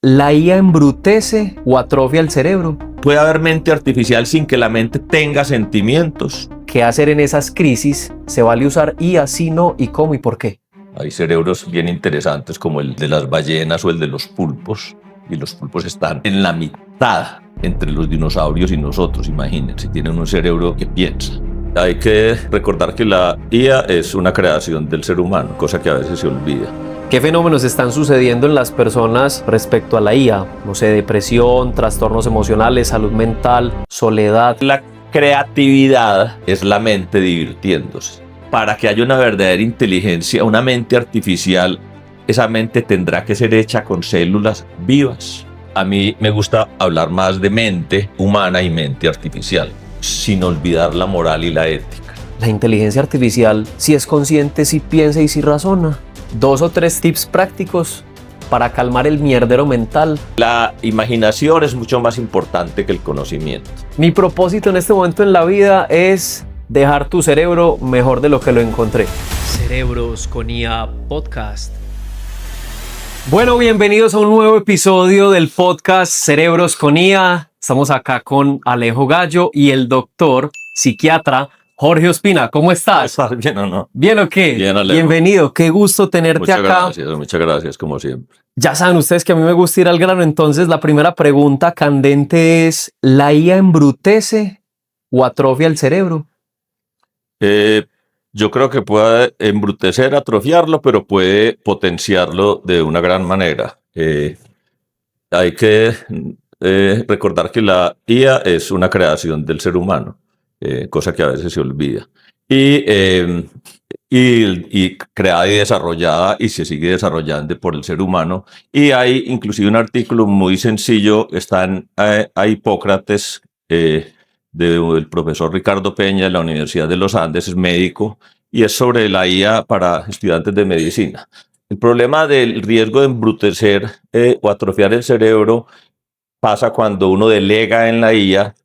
¿La IA embrutece o atrofia el cerebro? ¿Puede haber mente artificial sin que la mente tenga sentimientos? ¿Qué hacer en esas crisis? ¿Se vale usar IA? Si no, ¿y cómo y por qué? Hay cerebros bien interesantes como el de las ballenas o el de los pulpos, y los pulpos están en la mitad entre los dinosaurios y nosotros, imagínense, tienen un cerebro que piensa. Hay que recordar que la IA es una creación del ser humano, cosa que a veces se olvida. ¿Qué fenómenos están sucediendo en las personas respecto a la IA? No sé, depresión, trastornos emocionales, salud mental, soledad. La creatividad es la mente divirtiéndose. Para que haya una verdadera inteligencia, una mente artificial, esa mente tendrá que ser hecha con células vivas. A mí me gusta hablar más de mente humana y mente artificial, sin olvidar la moral y la ética. La inteligencia artificial, si es consciente, si piensa y si razona. 2 o 3 tips prácticos para calmar el mierdero mental. La imaginación es mucho más importante que el conocimiento. Mi propósito en este momento en la vida es dejar tu cerebro mejor de lo que lo encontré. Cerebros con IA Podcast. Bueno, bienvenidos a un nuevo episodio del podcast Cerebros con IA. Estamos acá con Alejo Gallo y el doctor psiquiatra Jorge Ospina. ¿Cómo estás? ¿Estás bien o no? ¿Bien o qué? Bien, Alejo. Bienvenido, qué gusto tenerte acá. Muchas gracias, como siempre. Ya saben ustedes que a mí me gusta ir al grano, entonces la primera pregunta candente es: ¿la IA embrutece o atrofia el cerebro? Yo creo que puede embrutecer, atrofiarlo, pero puede potenciarlo de una gran manera. Hay que recordar que la IA es una creación del ser humano, cosa que a veces se olvida. Y creada y desarrollada y se sigue desarrollando por el ser humano. Y hay inclusive un artículo muy sencillo, está a Hipócrates, del profesor Ricardo Peña de la Universidad de los Andes, es médico, y es sobre la IA para estudiantes de medicina. El problema del riesgo de embrutecer o atrofiar el cerebro pasa cuando uno delega en la IA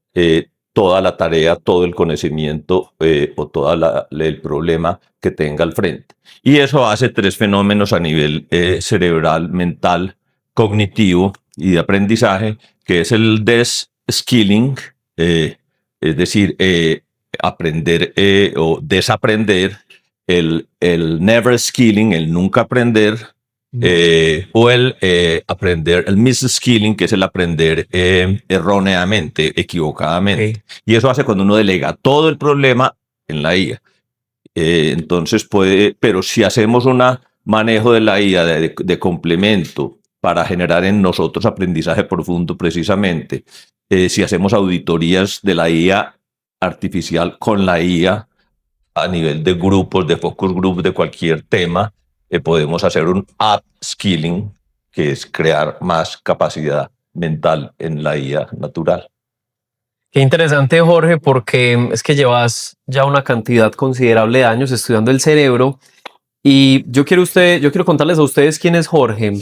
toda la tarea, todo el conocimiento o todo el problema que tenga al frente. Y eso hace 3 fenómenos a nivel cerebral, mental, cognitivo y de aprendizaje, que es el de-skilling, es decir, aprender o desaprender, el never skilling, el nunca aprender, o el aprender, el mis-skilling, que es el aprender erróneamente, equivocadamente. Okay. Y eso hace cuando uno delega todo el problema en la IA. Entonces pero si hacemos un manejo de la IA de complemento para generar en nosotros aprendizaje profundo precisamente, si hacemos auditorías de la IA artificial con la IA a nivel de grupos, de focus group, de cualquier tema, podemos hacer un upskilling, que es crear más capacidad mental en la IA natural. Qué interesante, Jorge, porque es que llevas ya una cantidad considerable de años estudiando el cerebro y yo quiero contarles a ustedes quién es Jorge.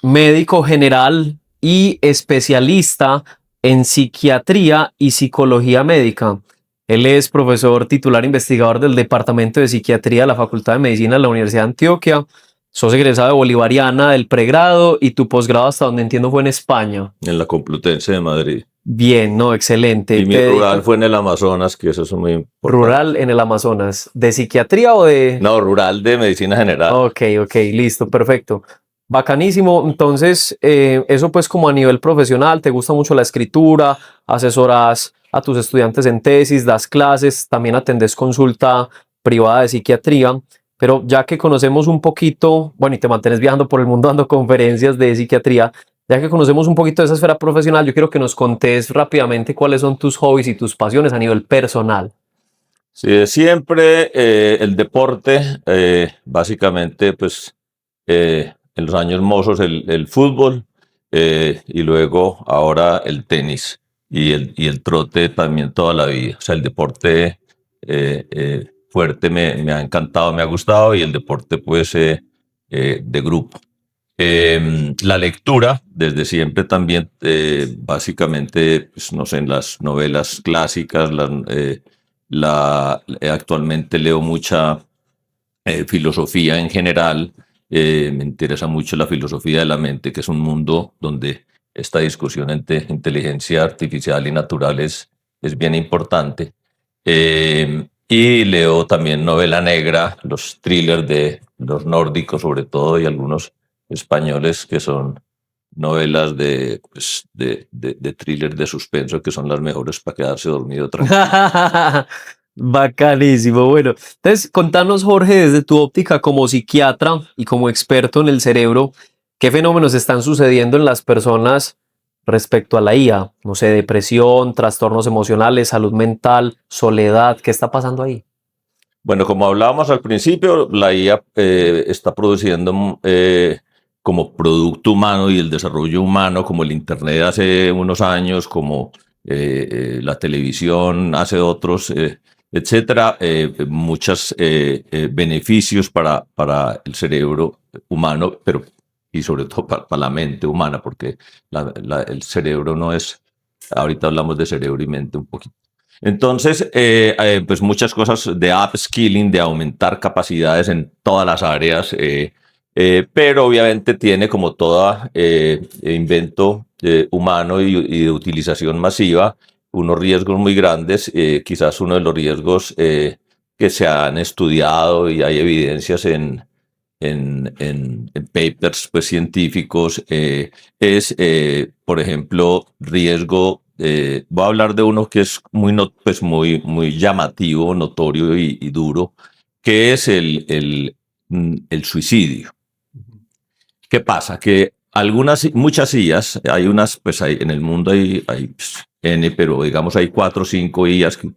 Médico general y especialista en psiquiatría y psicología médica. Él es profesor titular investigador del Departamento de Psiquiatría de la Facultad de Medicina de la Universidad de Antioquia. Sos egresado de Bolivariana del pregrado y tu posgrado, hasta donde entiendo, fue en España. En la Complutense de Madrid. Bien, no, excelente. Y mi rural fue en el Amazonas, que eso es muy importante. Rural en el Amazonas. ¿De psiquiatría o de...? No, rural de medicina general. Ok, listo, perfecto. Bacanísimo. Entonces, eso pues como a nivel profesional, te gusta mucho la escritura, asesoras a tus estudiantes en tesis, das clases, también atendes consulta privada de psiquiatría, pero ya que conocemos un poquito, bueno, y te mantienes viajando por el mundo dando conferencias de psiquiatría, ya que conocemos un poquito de esa esfera profesional, yo quiero que nos contes rápidamente cuáles son tus hobbies y tus pasiones a nivel personal. Sí, siempre el deporte, básicamente, pues, en los años mozos el fútbol, y luego ahora el tenis y el trote también toda la vida. O sea, el deporte fuerte me ha encantado, me ha gustado, y el deporte pues de grupo. La lectura, desde siempre también, básicamente, pues, no sé, en las novelas clásicas, actualmente leo mucha filosofía en general, Me interesa mucho la filosofía de la mente, que es un mundo donde esta discusión entre inteligencia artificial y natural es bien importante. Y leo también novela negra, los thrillers de los nórdicos sobre todo y algunos españoles que son novelas de thriller de suspenso que son las mejores para quedarse dormido tranquilo. Bacanísimo. Bueno, entonces contanos, Jorge, desde tu óptica como psiquiatra y como experto en el cerebro, ¿qué fenómenos están sucediendo en las personas respecto a la IA? No sé, depresión, trastornos emocionales, salud mental, soledad, ¿qué está pasando ahí? Bueno, como hablábamos al principio, la IA está produciendo como producto humano y el desarrollo humano, como el Internet hace unos años, como la televisión hace otros, etcétera, muchos beneficios para el cerebro humano, pero y sobre todo para la mente humana, porque el cerebro no es, ahorita hablamos de cerebro y mente un poquito. Entonces, pues muchas cosas de upskilling, de aumentar capacidades en todas las áreas, pero obviamente tiene como todo invento humano y de utilización masiva unos riesgos muy grandes. Quizás uno de los riesgos que se han estudiado y hay evidencias en papers pues, científicos es, por ejemplo, riesgo. Voy a hablar de uno que es muy llamativo, notorio y duro, que es el suicidio. ¿Qué pasa? Que muchas IAs, hay unas, pues en el mundo hay N, pero digamos hay 4 o 5 IAs que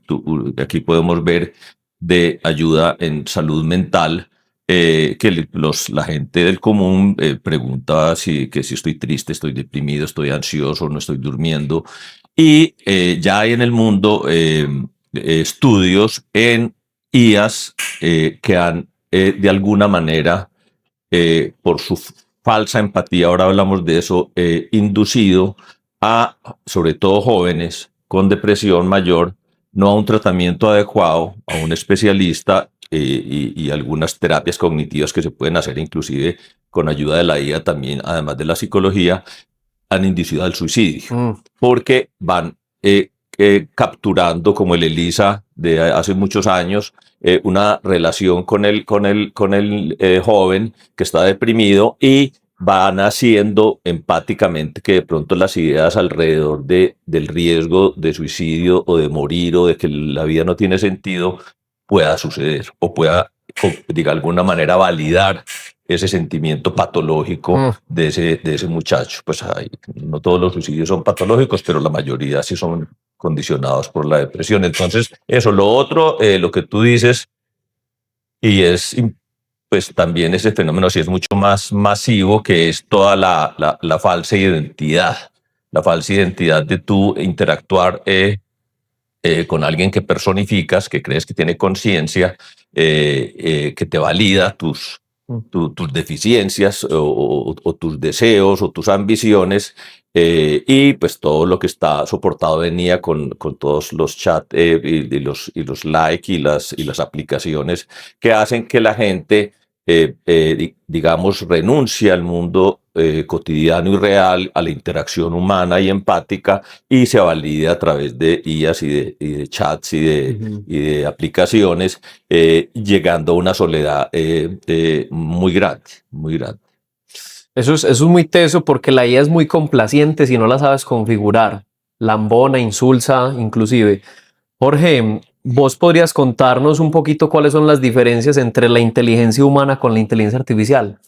aquí podemos ver de ayuda en salud mental, que la gente del común pregunta que si estoy triste, estoy deprimido, estoy ansioso, no estoy durmiendo. Y ya hay en el mundo estudios en IAs que han de alguna manera, por su falsa empatía, ahora hablamos de eso, inducido a, sobre todo jóvenes con depresión mayor, no a un tratamiento adecuado, a un especialista y algunas terapias cognitivas que se pueden hacer inclusive con ayuda de la IA también, además de la psicología, han inducido al suicidio, porque van capturando, como el ELISA de hace muchos años, una relación con el joven que está deprimido y van haciendo empáticamente que de pronto las ideas alrededor del riesgo de suicidio o de morir o de que la vida no tiene sentido pueda suceder o pueda, de alguna manera, validar ese sentimiento patológico de ese muchacho. Pues no todos los suicidios son patológicos, pero la mayoría sí son condicionados por la depresión. Entonces, eso. Lo otro, lo que tú dices, y pues también ese fenómeno sí es mucho más masivo, que es toda la falsa identidad. La falsa identidad de tú interactuar con alguien que personificas, que crees que tiene conciencia, que te valida tus deficiencias o tus deseos o tus ambiciones, y pues todo lo que está soportado venía con todos los chats y los likes y las aplicaciones que hacen que la gente, digamos, renuncie al mundo cotidiano y real, a la interacción humana y empática, y se valide a través de IAs y de chats y de aplicaciones, llegando a una soledad muy grande, muy grande. Eso es muy teso porque la IA es muy complaciente si no la sabes configurar. Lambona, insulsa, inclusive. Jorge, ¿vos podrías contarnos un poquito cuáles son las diferencias entre la inteligencia humana con la inteligencia artificial?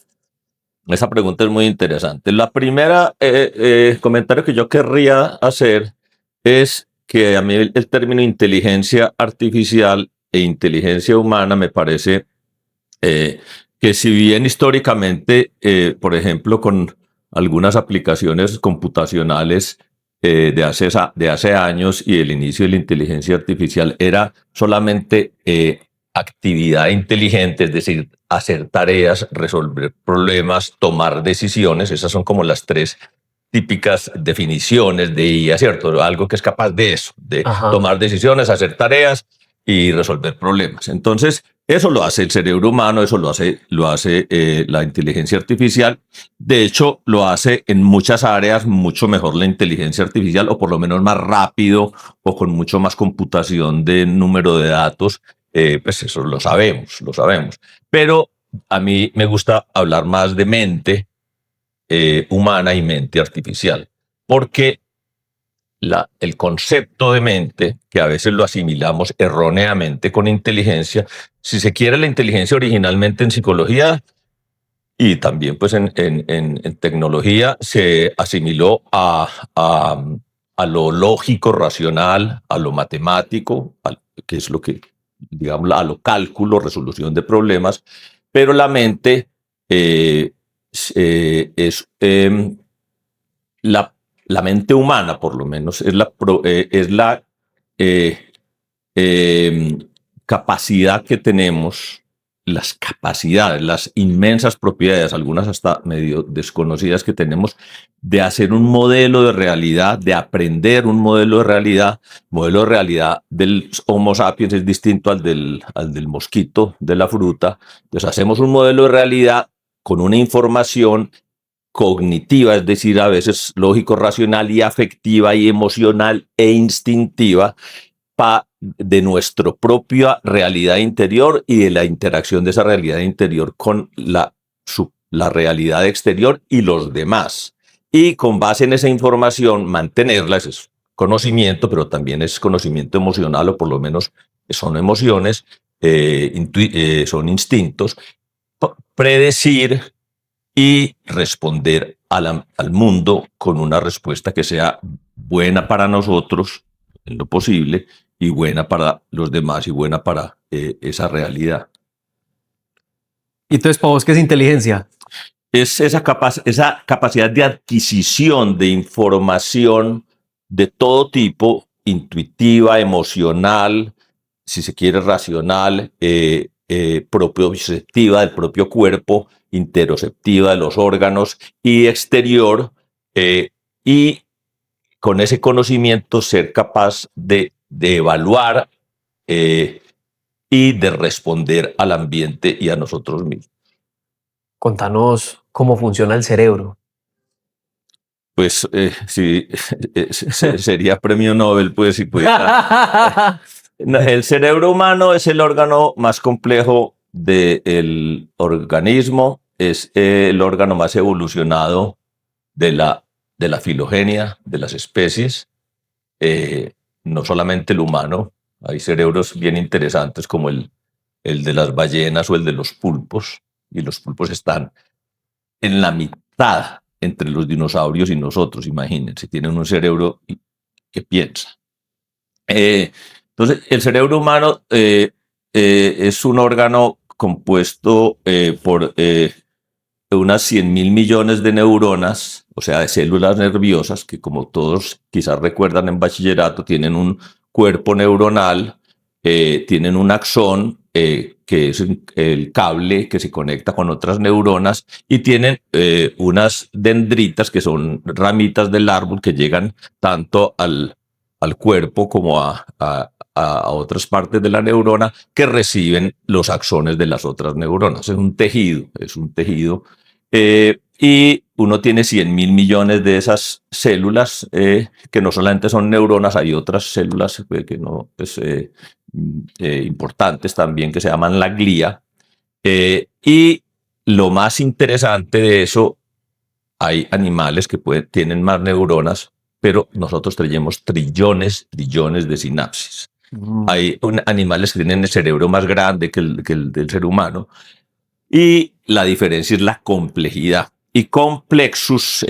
Esa pregunta es muy interesante. La primera comentario que yo querría hacer es que a mí el término inteligencia artificial e inteligencia humana me parece que, si bien históricamente, por ejemplo, con algunas aplicaciones computacionales de hace años y el inicio de la inteligencia artificial era solamente actividad inteligente, es decir, hacer tareas, resolver problemas, tomar decisiones. Esas son como las 3 típicas definiciones de IA, ¿cierto? Algo que es capaz de eso, de tomar decisiones, hacer tareas y resolver problemas. Entonces, eso lo hace el cerebro humano, eso lo hace la inteligencia artificial. De hecho, lo hace en muchas áreas mucho mejor la inteligencia artificial, o por lo menos más rápido, o con mucho más computación de número de datos. Pues eso lo sabemos, lo sabemos. Pero a mí me gusta hablar más de mente humana y mente artificial, porque el concepto de mente, que a veces lo asimilamos erróneamente con inteligencia, si se quiere, la inteligencia originalmente en psicología y también pues en tecnología se asimiló a lo lógico, racional, a lo matemático, que es lo que, digamos, a lo cálculo, resolución de problemas, pero la mente es la mente humana, por lo menos, es la eh, eh, capacidad que tenemos, las capacidades, las inmensas propiedades, algunas hasta medio desconocidas que tenemos, de hacer un modelo de realidad, de aprender un modelo de realidad. El modelo de realidad del Homo sapiens es distinto al del mosquito, de la fruta. Entonces hacemos un modelo de realidad con una información cognitiva, es decir, a veces lógico-racional y afectiva y emocional e instintiva de nuestra propia realidad interior y de la interacción de esa realidad interior con la realidad exterior y los demás. Y con base en esa información mantenerla, ese es conocimiento, pero también es conocimiento emocional, o por lo menos son emociones, son instintos, predecir y responder al mundo con una respuesta que sea buena para nosotros, en lo posible, y buena para los demás y buena para esa realidad. ¿Y entonces para vos qué es inteligencia? Es esa capacidad de adquisición de información de todo tipo, intuitiva, emocional, si se quiere racional, propioceptiva del propio cuerpo, interoceptiva de los órganos y exterior, y con ese conocimiento ser capaz de evaluar y de responder al ambiente y a nosotros mismos. Contanos cómo funciona el cerebro. Pues sí, sería premio Nobel, pues si pudiera. El cerebro humano es el órgano más complejo del organismo, es el órgano más evolucionado de la filogenia, de las especies, no solamente el humano. Hay cerebros bien interesantes como el de las ballenas o el de los pulpos, y los pulpos están en la mitad entre los dinosaurios y nosotros, imagínense, tienen un cerebro que piensa. Entonces, el cerebro humano es un órgano compuesto por unas 100.000 millones de neuronas, o sea, de células nerviosas, que como todos quizás recuerdan en bachillerato, tienen un cuerpo neuronal, tienen un axón, que es el cable que se conecta con otras neuronas, y tienen unas dendritas, que son ramitas del árbol que llegan tanto al cuerpo como a otras partes de la neurona, que reciben los axones de las otras neuronas. Es un tejido. Y uno tiene 100.000 millones de esas células, que no solamente son neuronas, hay otras células que no, pues, importantes también, que se llaman la glía. Y lo más interesante de eso, hay animales que tienen más neuronas, pero nosotros tenemos trillones de sinapsis. Hay animales que tienen el cerebro más grande que el del ser humano, y la diferencia es la complejidad. Y complexus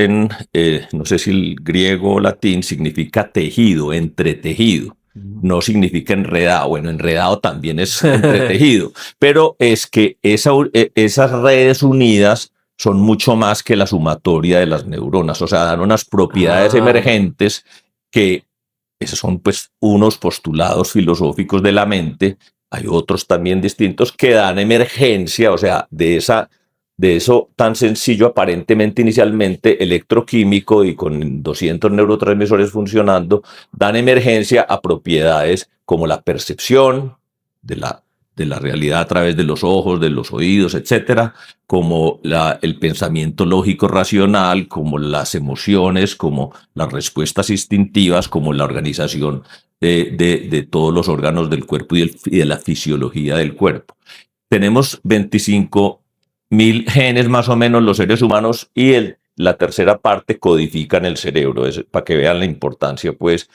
no sé si el griego o latín, significa tejido, entretejido. No significa enredado. Bueno, enredado también es entretejido, pero es que esas redes unidas son mucho más que la sumatoria de las neuronas, o sea, dan unas propiedades emergentes, que esos son pues unos postulados filosóficos de la mente. Hay otros también distintos que dan emergencia, o sea, de eso tan sencillo aparentemente inicialmente electroquímico y con 200 neurotransmisores funcionando, dan emergencia a propiedades como la percepción, de la realidad a través de los ojos, de los oídos, etcétera, como el pensamiento lógico racional, como las emociones, como las respuestas instintivas, como la organización de todos los órganos del cuerpo y de la fisiología del cuerpo. Tenemos 25.000 genes más o menos los seres humanos y la tercera parte codifica en el cerebro, para que vean la importancia pues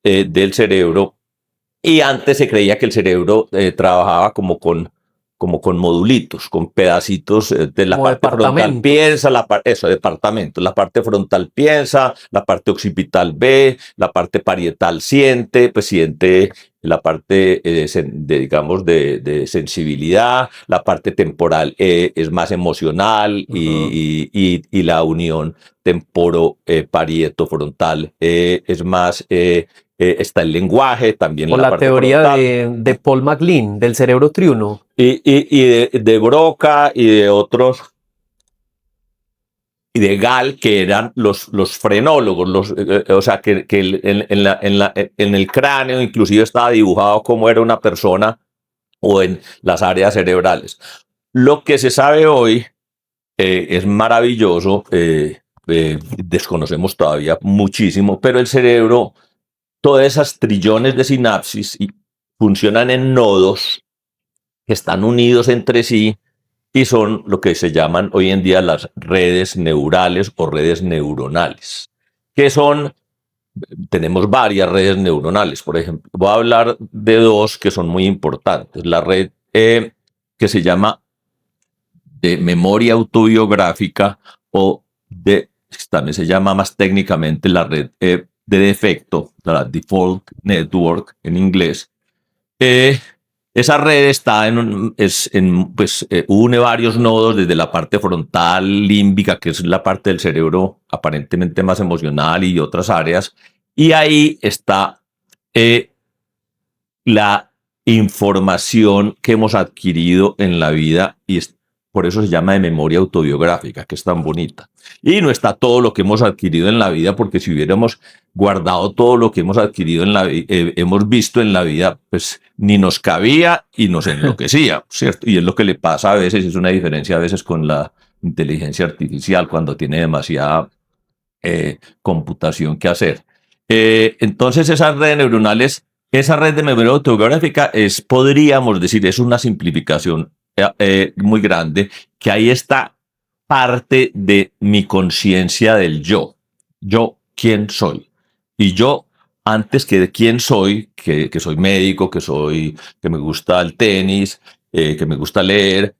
del cerebro. Y antes se creía que el cerebro trabajaba como con modulitos, con pedacitos de la Como parte frontal departamentos. piensa, departamento, la parte frontal piensa, la parte occipital ve, la parte parietal siente, pues siente la parte digamos de sensibilidad, la parte temporal es más emocional y la unión temporo-parieto frontal es más está el lenguaje, también O la la parte teoría frontal. de Paul MacLean, del cerebro triuno. Y de Broca y de otros, y de Gall, que eran los frenólogos, o sea, que en el cráneo inclusive estaba dibujado cómo era una persona o en las áreas cerebrales. Lo que se sabe hoy es maravilloso, desconocemos todavía muchísimo, pero el cerebro, todas esas trillones de sinapsis funcionan en nodos que están unidos entre sí y son lo que se llaman hoy en día las redes neurales o redes neuronales, que son, tenemos varias redes neuronales, por ejemplo, voy a hablar de dos que son muy importantes, la red que se llama de memoria autobiográfica o también se llama más técnicamente la red de defecto, la Default Network en inglés. Esa red está une varios nodos desde la parte frontal límbica, que es la parte del cerebro aparentemente más emocional y otras áreas, y ahí está la información que hemos adquirido en la vida y por eso se llama de memoria autobiográfica, que es tan bonita. Y no está todo lo que hemos adquirido en la vida, porque si hubiéramos guardado todo lo que hemos adquirido hemos visto en la vida, pues ni nos cabía y nos enloquecía, ¿cierto? Y es lo que le pasa a veces, es una diferencia a veces con la inteligencia artificial cuando tiene demasiada computación que hacer. Entonces esas redes neuronales, esa red de memoria autobiográfica podríamos decir, es una simplificación muy grande, que ahí está parte de mi conciencia del yo. Yo, ¿quién soy? Y yo, antes que de quién soy, que soy médico, que me gusta el tenis, que me gusta leer,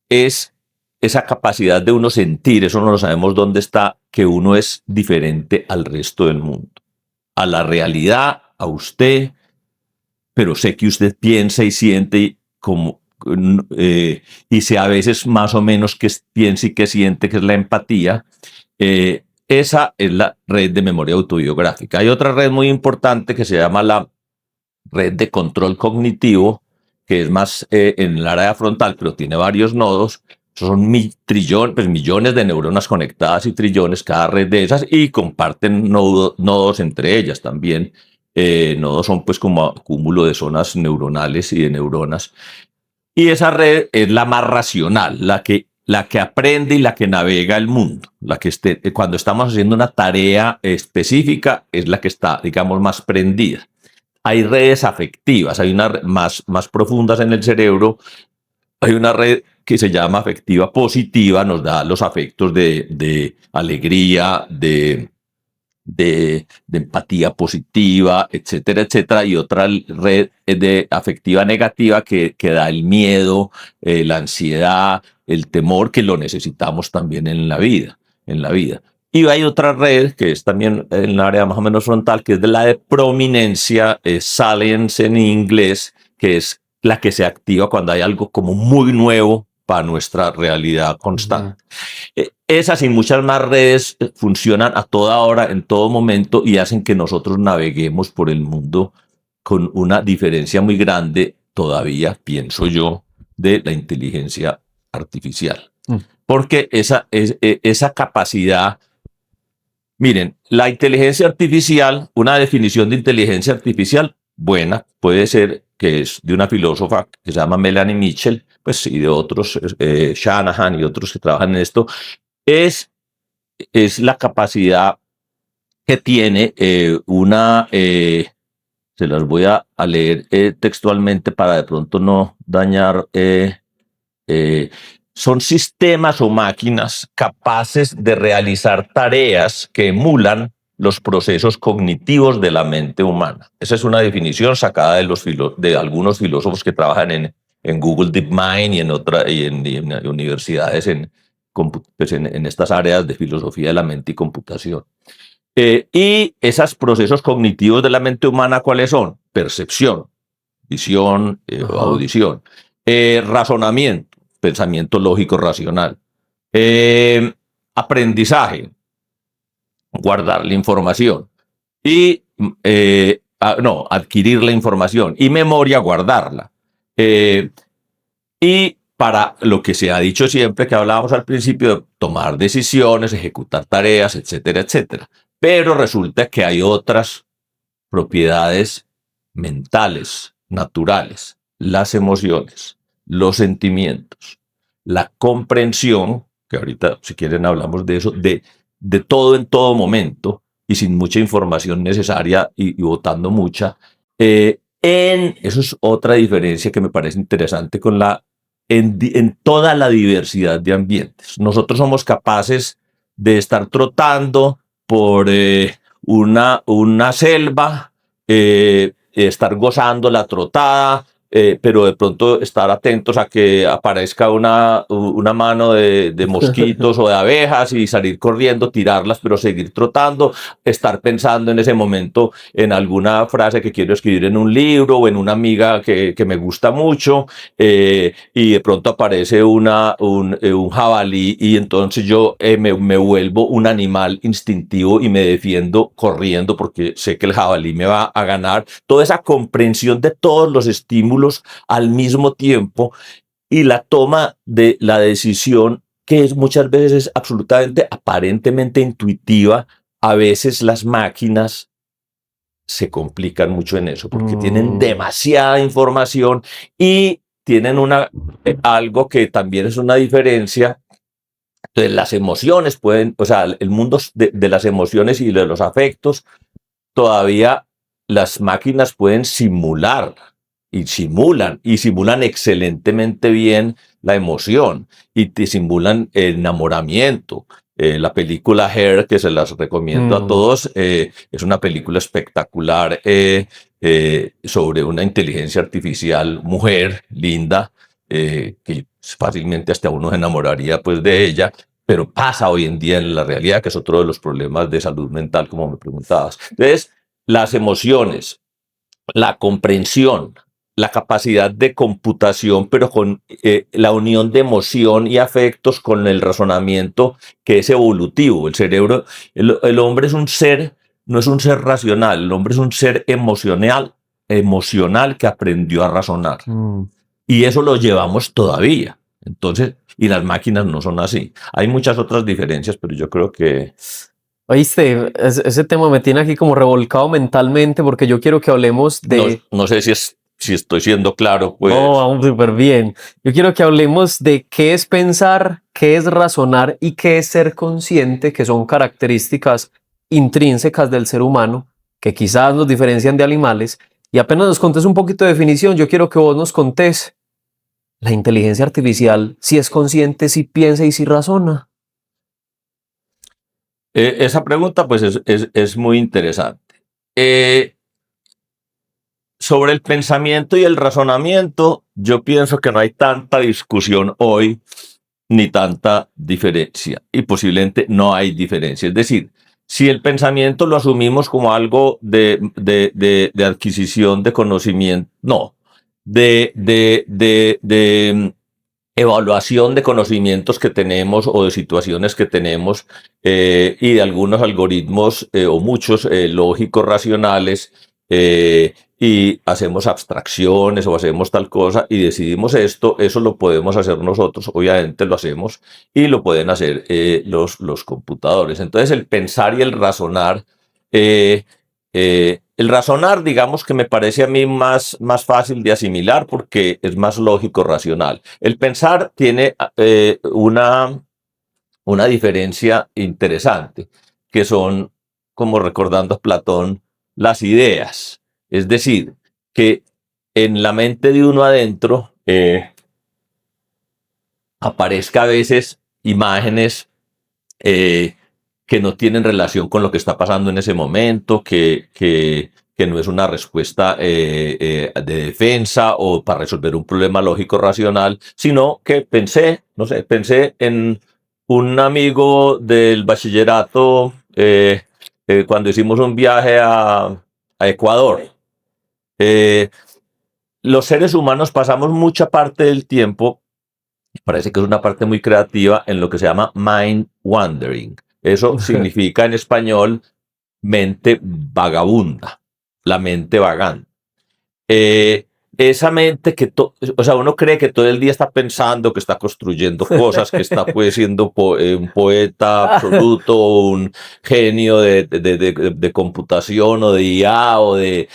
es esa capacidad de uno sentir, eso no lo sabemos dónde está, que uno es diferente al resto del mundo, a la realidad, a usted, pero sé que usted piensa y siente como y sé a veces más o menos qué piensa y qué siente, que es la empatía. Esa es la red de memoria autobiográfica. Hay otra red muy importante que se llama la red de control cognitivo, que es más en el área frontal, pero tiene varios nodos. Son millones de neuronas conectadas y trillones cada red de esas, y comparten nodos entre ellas también. Nodos son pues como acúmulo de zonas neuronales y de neuronas. Y esa red es la más racional, la que aprende y la que navega el mundo. Cuando estamos haciendo una tarea específica, es la que está, digamos, más prendida. Hay redes afectivas, hay unas más profundas en el cerebro. Hay una red que se llama afectiva positiva, nos da los afectos de alegría, de empatía positiva, etcétera, etcétera, y otra red de afectiva negativa que da el miedo, la ansiedad, el temor, que lo necesitamos también en la vida. Y hay otra red que es también en el área más o menos frontal, que es de la de prominencia, salience en inglés, que es la que se activa cuando hay algo como muy nuevo para nuestra realidad constante. Esas y muchas más redes funcionan a toda hora, en todo momento, y hacen que nosotros naveguemos por el mundo con una diferencia muy grande todavía, pienso yo, de la inteligencia artificial. Porque esa capacidad, miren, la inteligencia artificial, una definición de inteligencia artificial buena puede ser que es de una filósofa que se llama Melanie Mitchell, pues, y de otros, Shanahan y otros que trabajan en esto, es, es la capacidad que tiene se las voy a leer textualmente para de pronto no dañar. Eh, Son sistemas o máquinas capaces de realizar tareas que emulan los procesos cognitivos de la mente humana. Esa es una definición sacada de algunos filósofos que trabajan en Google DeepMind y en universidades pues en estas áreas de filosofía de la mente y computación. Y esos procesos cognitivos de la mente humana, ¿cuáles son? Percepción, visión, audición, razonamiento, pensamiento lógico racional, aprendizaje, guardar la información y adquirir la información y memoria, guardarla. Y para lo que se ha dicho siempre, que hablábamos al principio, de tomar decisiones, ejecutar tareas, etcétera, etcétera. Pero resulta que hay otras propiedades mentales, naturales, las emociones, los sentimientos, la comprensión, que ahorita si quieren hablamos de eso, de todo en todo momento y sin mucha información necesaria y votando mucha. Eso es otra diferencia que me parece interesante en toda la diversidad de ambientes. Nosotros somos capaces de estar trotando por una selva, estar gozando la trotada, pero de pronto estar atentos a que aparezca una mano de mosquitos o de abejas y salir corriendo, tirarlas, pero seguir trotando, estar pensando en ese momento en alguna frase que quiero escribir en un libro o en una amiga que me gusta mucho, y de pronto aparece un jabalí y entonces yo me vuelvo un animal instintivo y me defiendo corriendo porque sé que el jabalí me va a ganar. Toda esa comprensión de todos los estímulos al mismo tiempo y la toma de la decisión que muchas veces es absolutamente, aparentemente intuitiva. A veces las máquinas se complican mucho en eso porque tienen demasiada información y tienen algo que también es una diferencia. Entonces, las emociones el mundo de las emociones y de los afectos, todavía las máquinas pueden simular y simulan excelentemente bien la emoción y te simulan el enamoramiento. La película Hair, que se las recomiendo a todos, es una película espectacular sobre una inteligencia artificial mujer linda, que fácilmente hasta uno se enamoraría pues de ella, pero pasa hoy en día en la realidad, que es otro de los problemas de salud mental, como me preguntabas. Entonces, las emociones, la comprensión, la capacidad de computación, pero con la unión de emoción y afectos con el razonamiento, que es evolutivo. El cerebro, el hombre es un ser, no es un ser racional, el hombre es un ser emocional que aprendió a razonar. Y eso lo llevamos todavía. Entonces, y las máquinas no son así. Hay muchas otras diferencias, pero yo creo que... Oíste, ese tema me tiene aquí como revolcado mentalmente porque yo quiero que hablemos de... No sé si estoy siendo claro, pues. Oh, vamos súper bien. Yo quiero que hablemos de qué es pensar, qué es razonar y qué es ser consciente, que son características intrínsecas del ser humano, que quizás nos diferencian de animales. Y apenas nos contes un poquito de definición, yo quiero que vos nos contés. La inteligencia artificial, si es consciente, si piensa y si razona. Esa pregunta pues es muy interesante. Sobre el pensamiento y el razonamiento, yo pienso que no hay tanta discusión hoy ni tanta diferencia, y posiblemente no hay diferencia. Es decir, si el pensamiento lo asumimos como algo de adquisición de conocimiento, no, de evaluación de conocimientos que tenemos o de situaciones que tenemos, y de algunos algoritmos o muchos lógicos racionales, y hacemos abstracciones o hacemos tal cosa y decidimos esto. Eso lo podemos hacer nosotros, obviamente lo hacemos, y lo pueden hacer los computadores. Entonces el pensar y el razonar el razonar, digamos que me parece a mí más fácil de asimilar porque es más lógico, racional. El pensar tiene una diferencia interesante, que son, como recordando a Platón, las ideas. Es decir, que en la mente de uno adentro aparezca a veces imágenes que no tienen relación con lo que está pasando en ese momento, que no es una respuesta de defensa o para resolver un problema lógico racional, sino que pensé en un amigo del bachillerato cuando hicimos un viaje a Ecuador. Eh, los seres humanos pasamos mucha parte del tiempo, parece que es una parte muy creativa, en lo que se llama mind wandering. Eso significa en español mente vagabunda, la mente vagante. Esa mente o sea, uno cree que todo el día está pensando, que está construyendo cosas, que está pues siendo un poeta absoluto, un genio de computación o de IA o de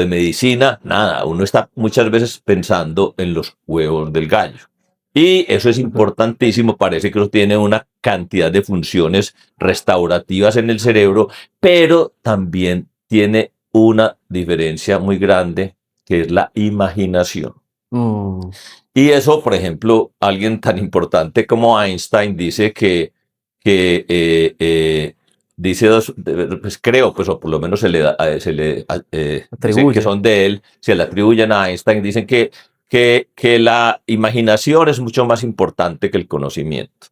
medicina. Nada, uno está muchas veces pensando en los huevos del gallo. Y eso es importantísimo, parece que eso tiene una cantidad de funciones restaurativas en el cerebro, pero también tiene una diferencia muy grande, que es la imaginación. Mm. Y eso, por ejemplo, alguien tan importante como Einstein dice dice pues creo, pues, o por lo menos dicen que Atribuye. son de él, se le atribuyen a Einstein, dicen que la imaginación es mucho más importante que el conocimiento.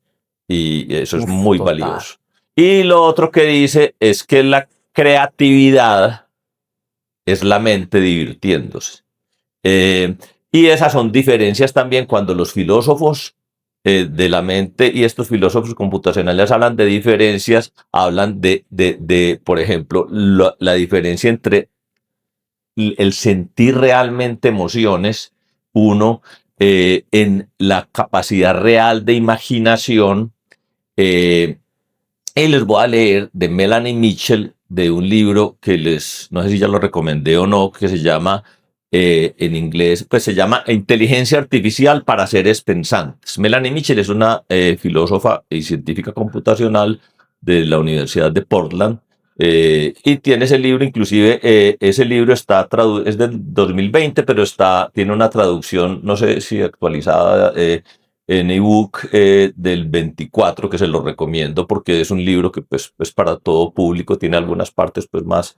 Y eso es Uf, muy total. valioso. Y lo otro que dice es que la creatividad es la mente divirtiéndose. Eh, y esas son diferencias también cuando los filósofos de la mente y estos filósofos computacionales hablan de diferencias, hablan por ejemplo, la diferencia entre el sentir realmente emociones, uno, en la capacidad real de imaginación. eh, y les voy a leer de Melanie Mitchell, de un libro que no sé si ya lo recomendé o no, que se llama, en inglés, pues se llama Inteligencia Artificial para Seres Pensantes. Melanie Mitchell es una filósofa y científica computacional de la Universidad de Portland, y tiene ese libro, inclusive ese libro es del 2020, pero tiene una traducción, no sé si actualizada, en ebook del 24, que se lo recomiendo porque es un libro que pues es para todo público, tiene algunas partes pues más,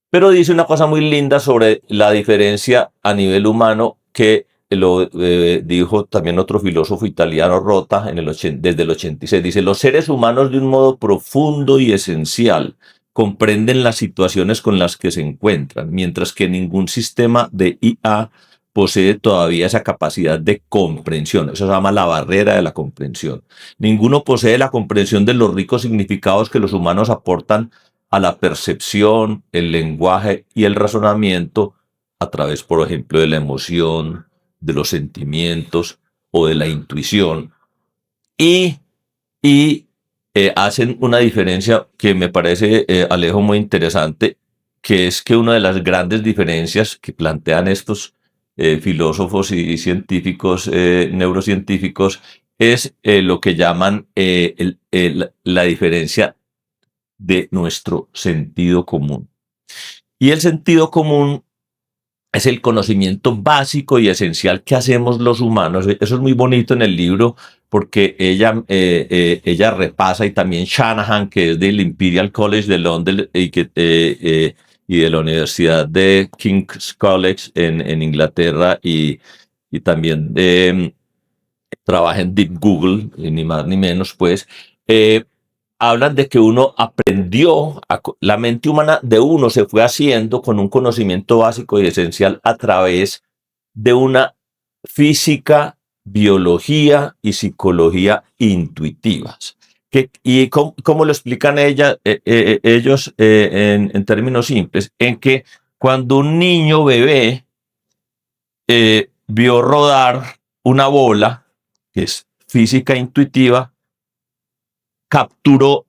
pero dice una cosa muy linda sobre la diferencia a nivel humano que lo dijo también otro filósofo italiano, Rota, desde el 86. Dice: los seres humanos de un modo profundo y esencial comprenden las situaciones con las que se encuentran, mientras que ningún sistema de IA posee todavía esa capacidad de comprensión. Eso se llama la barrera de la comprensión. Ninguno posee la comprensión de los ricos significados que los humanos aportan a la percepción, el lenguaje y el razonamiento a través, por ejemplo, de la emoción, de los sentimientos o de la intuición. Y, y hacen una diferencia que me parece, Alejo, muy interesante, que es que una de las grandes diferencias que plantean estos filósofos y científicos, neurocientíficos, es lo que llaman la diferencia de nuestro sentido común. Y el sentido común es el conocimiento básico y esencial que hacemos los humanos. Eso es muy bonito en el libro porque ella repasa, y también Shanahan, que es del Imperial College de Londres y de la Universidad de King's College en Inglaterra, y también trabaja en Deep Google, ni más ni menos, pues, hablan de que uno aprendió, la mente humana de uno se fue haciendo con un conocimiento básico y esencial a través de una física, biología y psicología intuitivas. ¿Cómo lo explican ellos en términos simples? En que cuando un niño bebé vio rodar una bola, que es física intuitiva, capturó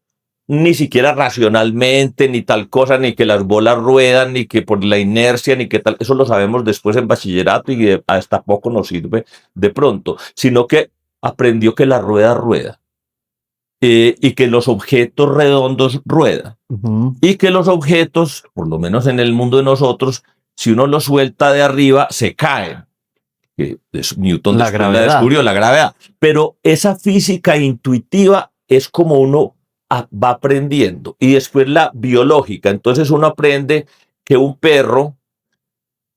ni siquiera racionalmente, ni tal cosa, ni que las bolas ruedan, ni que por la inercia, ni que tal, eso lo sabemos después en bachillerato y hasta poco nos sirve de pronto, sino que aprendió que la rueda rueda, y que los objetos redondos ruedan, y que los objetos, por lo menos en el mundo de nosotros, si uno los suelta de arriba, se caen. Que Newton La después gravedad. descubrió, la gravedad. Pero esa física intuitiva es como uno va aprendiendo. Y después la biológica. Entonces uno aprende que un perro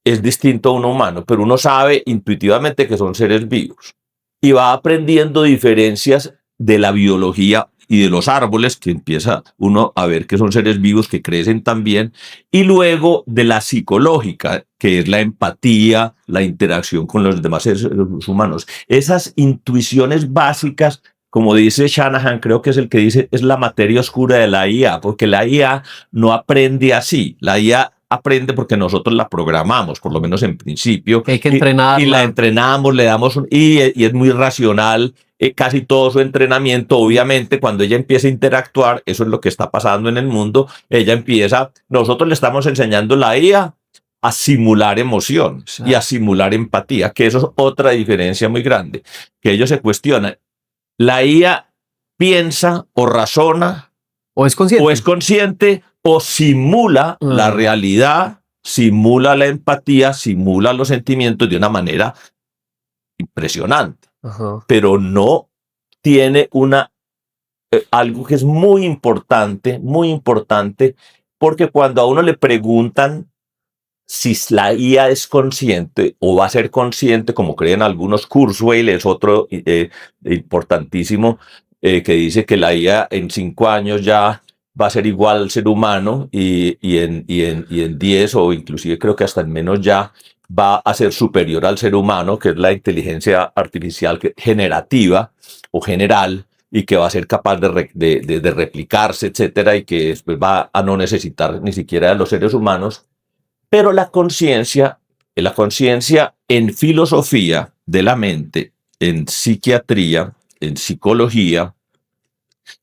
es distinto a un humano, pero uno sabe intuitivamente que son seres vivos. Y va aprendiendo diferencias de la biología y de los árboles, que empieza uno a ver que son seres vivos que crecen también, y luego de la psicológica, que es la empatía, la interacción con los demás seres humanos. Esas intuiciones básicas, como dice Shanahan, creo que es el que dice, es la materia oscura de la IA, porque la IA no aprende así, la IA aprende porque nosotros la programamos, por lo menos en principio. Que hay que entrenarla. Y la entrenamos, le damos, y es muy racional. Casi todo su entrenamiento, obviamente, cuando ella empieza a interactuar, eso es lo que está pasando en el mundo, ella empieza, nosotros le estamos enseñando la IA a simular emoción y a simular empatía, que eso es otra diferencia muy grande, que ellos se cuestionan. ¿La IA piensa o razona o es consciente o simula la realidad, simula la empatía, simula los sentimientos de una manera impresionante? Pero no tiene algo que es muy importante, porque cuando a uno le preguntan si la IA es consciente o va a ser consciente, como creen algunos, Kurzweil es otro importantísimo, que dice que la IA en 5 años ya va a ser igual al ser humano y en 10 o inclusive creo que hasta en menos ya va a ser superior al ser humano, que es la inteligencia artificial generativa o general, y que va a ser capaz de replicarse, etcétera, y que después va a no necesitar ni siquiera de los seres humanos. Pero la conciencia en filosofía de la mente, en psiquiatría, en psicología,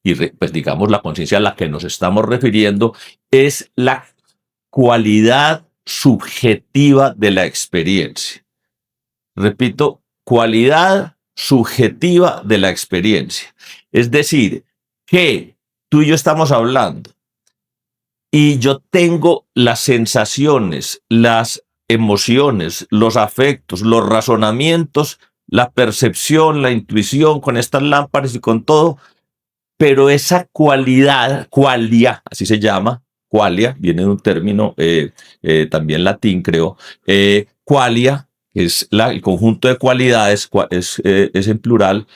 y pues digamos la conciencia a la que nos estamos refiriendo, es la cualidad subjetiva de la experiencia. Repito, cualidad subjetiva de la experiencia. Es decir, que tú y yo estamos hablando y yo tengo las sensaciones, las emociones, los afectos, los razonamientos, la percepción, la intuición con estas lámparas y con todo, pero esa cualidad, qualia, así se llama, qualia, viene de un término también latín, creo, qualia, es el conjunto de cualidades, es en plural.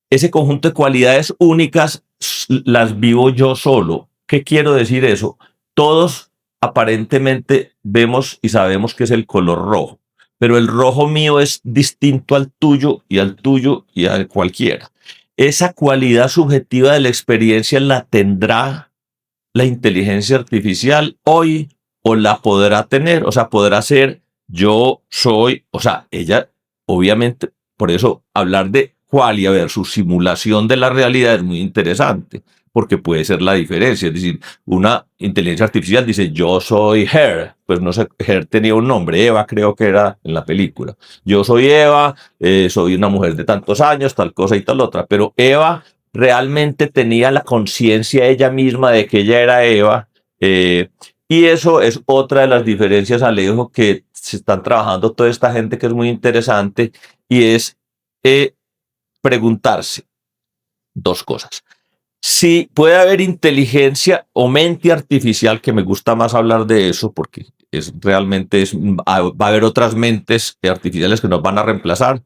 Ese conjunto de cualidades únicas las vivo yo solo. ¿Qué quiero decir eso? Todos aparentemente vemos y sabemos que es el color rojo, pero el rojo mío es distinto al tuyo y al cualquiera. Esa cualidad subjetiva de la experiencia la tendrá la inteligencia artificial hoy o la podrá tener, o sea, podrá ser yo soy, o sea, ella obviamente, por eso hablar de qualia versus simulación de la realidad es muy interesante, porque puede ser la diferencia, es decir, una inteligencia artificial dice yo soy Her, pues no sé, Her tenía un nombre, Eva creo que era en la película, yo soy Eva, soy una mujer de tantos años, tal cosa y tal otra, pero Eva realmente tenía la conciencia ella misma de que ella era Eva, y eso es otra de las diferencias, Alejo, que se están trabajando toda esta gente, que es muy interesante, y es preguntarse dos cosas. Si puede haber inteligencia o mente artificial, que me gusta más hablar de eso, porque realmente va a haber otras mentes artificiales que nos van a reemplazar.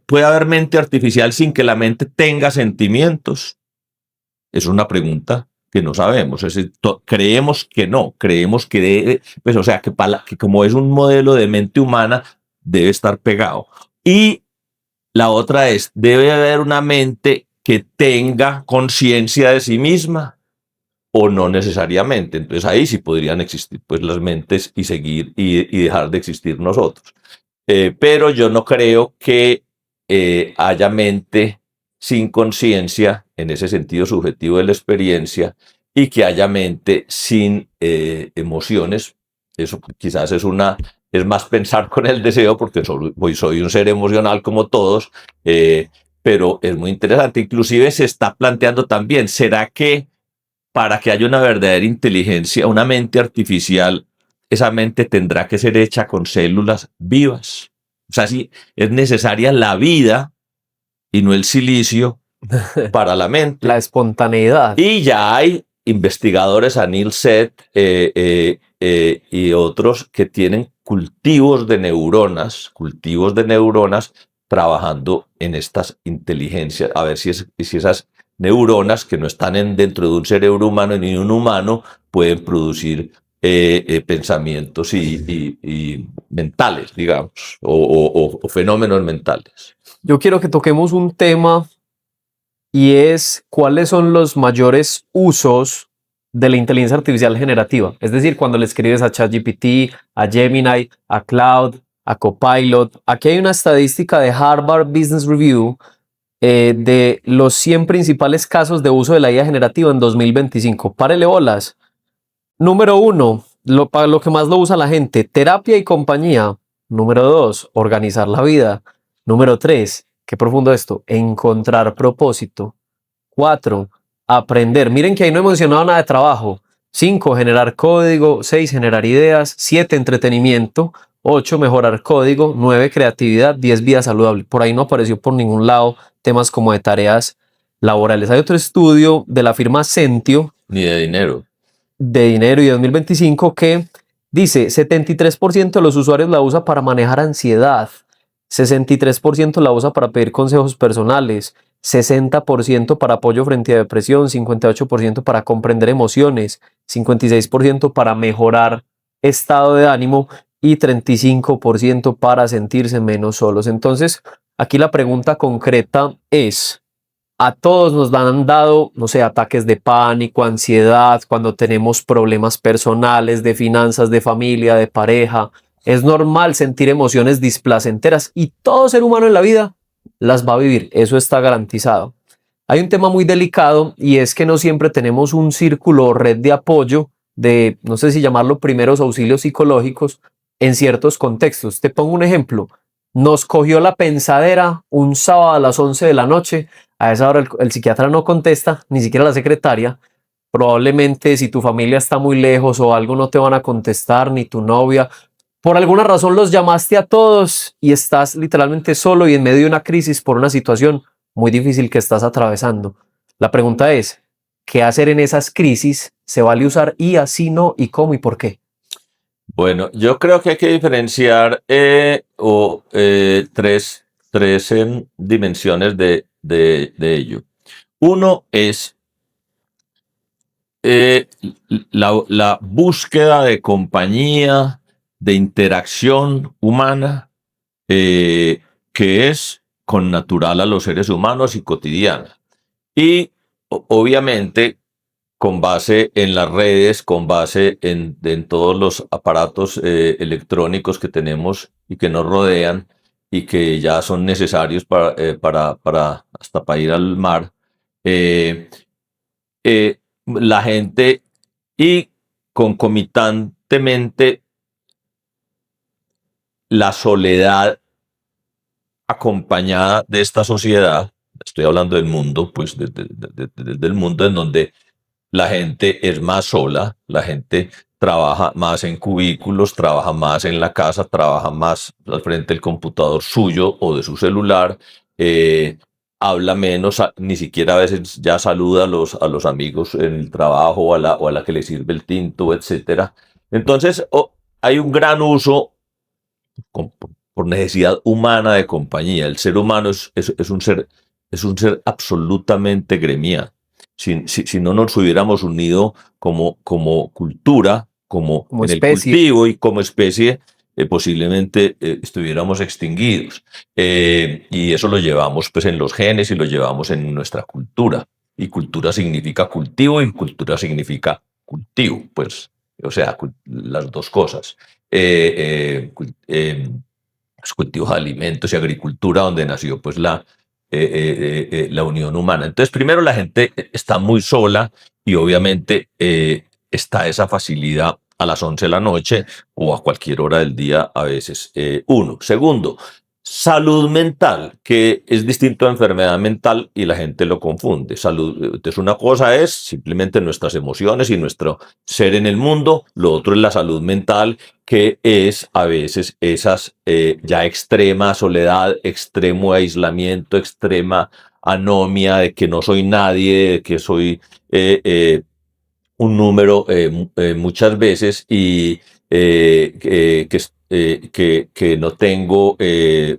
¿Puede haber mente artificial sin que la mente tenga sentimientos? Es una pregunta que no sabemos. Es decir, creemos que no, creemos que debe, pues, o sea, que como es un modelo de mente humana, debe estar pegado. Y la otra es, ¿debe haber una mente que tenga conciencia de sí misma o no necesariamente? Entonces ahí sí podrían existir pues las mentes y seguir y dejar de existir nosotros. Pero yo no creo que haya mente sin conciencia, en ese sentido subjetivo de la experiencia, y que haya mente sin emociones. Eso quizás es más pensar con el deseo, porque soy un ser emocional como todos, pero es muy interesante. Inclusive se está planteando también, ¿será que para que haya una verdadera inteligencia, una mente artificial, esa mente tendrá que ser hecha con células vivas? O sea, sí, es necesaria la vida y no el silicio para la La mente. espontaneidad. Y ya hay investigadores, Anil Seth y otros, que tienen cultivos de neuronas trabajando en estas inteligencias, a ver si esas neuronas que no están dentro de un cerebro humano ni un humano pueden producir pensamientos y mentales, digamos, o fenómenos mentales. Yo quiero que toquemos un tema y es cuáles son los mayores usos de la inteligencia artificial generativa. Es decir, cuando le escribes a ChatGPT, a Gemini, a Cloud, a Copilot. Aquí hay una estadística de Harvard Business Review de los 100 principales casos de uso de la IA generativa en 2025. Párele bolas. Número 1, para lo que más lo usa la gente, terapia y compañía. Número 2, organizar la vida. Número 3, qué profundo esto, encontrar propósito. 4, aprender. Miren que ahí no he mencionado nada de trabajo. 5, generar código. 6, generar ideas. 7, entretenimiento. 8, mejorar código. 9, creatividad. 10, vida saludable. Por ahí no apareció por ningún lado temas como de tareas laborales. Hay otro estudio de la firma Sentio Ni de dinero. de dinero y 2025 que dice 73% de los usuarios la usa para manejar ansiedad, 63% la usa para pedir consejos personales, 60% para apoyo frente a depresión, 58% para comprender emociones, 56% para mejorar estado de ánimo y 35% para sentirse menos solos. Entonces, aquí la pregunta concreta es: a todos nos han dado, no sé, ataques de pánico, ansiedad, cuando tenemos problemas personales, de finanzas, de familia, de pareja. Es normal sentir emociones displacenteras y todo ser humano en la vida las va a vivir. Eso está garantizado. Hay un tema muy delicado y es que no siempre tenemos un círculo o red de apoyo de, no sé si llamarlo primeros auxilios psicológicos en ciertos contextos. Te pongo un ejemplo. Nos cogió la pensadera un sábado a las 11 de la noche. A esa hora el psiquiatra no contesta, ni siquiera la secretaria. Probablemente si tu familia está muy lejos o algo no te van a contestar, ni tu novia. Por alguna razón los llamaste a todos y estás literalmente solo y en medio de una crisis por una situación muy difícil que estás atravesando. La pregunta es, ¿qué hacer en esas crisis? ¿Se vale usar IA, sí, no? ¿Y cómo y por qué? Bueno, yo creo que hay que diferenciar tres dimensiones de ello. Uno es la búsqueda de compañía, de interacción humana, que es connatural a los seres humanos y cotidiana. Y obviamente con base en las redes, con base en todos los aparatos electrónicos que tenemos y que nos rodean y que ya son necesarios hasta para ir al mar. eh, la gente y concomitantemente la soledad acompañada de esta sociedad, estoy hablando del mundo, pues del mundo en donde la gente es más sola, la gente trabaja más en cubículos, trabaja más en la casa, trabaja más al frente del computador suyo o de su celular, habla menos, ni siquiera a veces ya saluda a los amigos en el trabajo o a la que le sirve el tinto, etcétera. Entonces, hay un gran uso por necesidad humana de compañía. El ser humano es un ser absolutamente gremial. Si no nos hubiéramos unido como cultura, como Como en el especie. cultivo y como especie, posiblemente estuviéramos extinguidos. Y eso lo llevamos pues en los genes y lo llevamos en nuestra cultura. Y cultura significa cultivo y cultura significa cultivo, pues, o sea, las dos cosas. Los cultivos de alimentos y agricultura, donde nació pues la unión humana. Entonces, primero la gente está muy sola y obviamente está esa facilidad a las 11 de la noche o a cualquier hora del día, a veces uno. Segundo, salud mental, que es distinto a enfermedad mental y la gente lo confunde. Salud, entonces una cosa es simplemente nuestras emociones y nuestro ser en el mundo, lo otro es la salud mental, que es a veces esas ya extrema soledad, extremo aislamiento, extrema anomia de que no soy nadie, de que soy un número muchas veces y que no tengo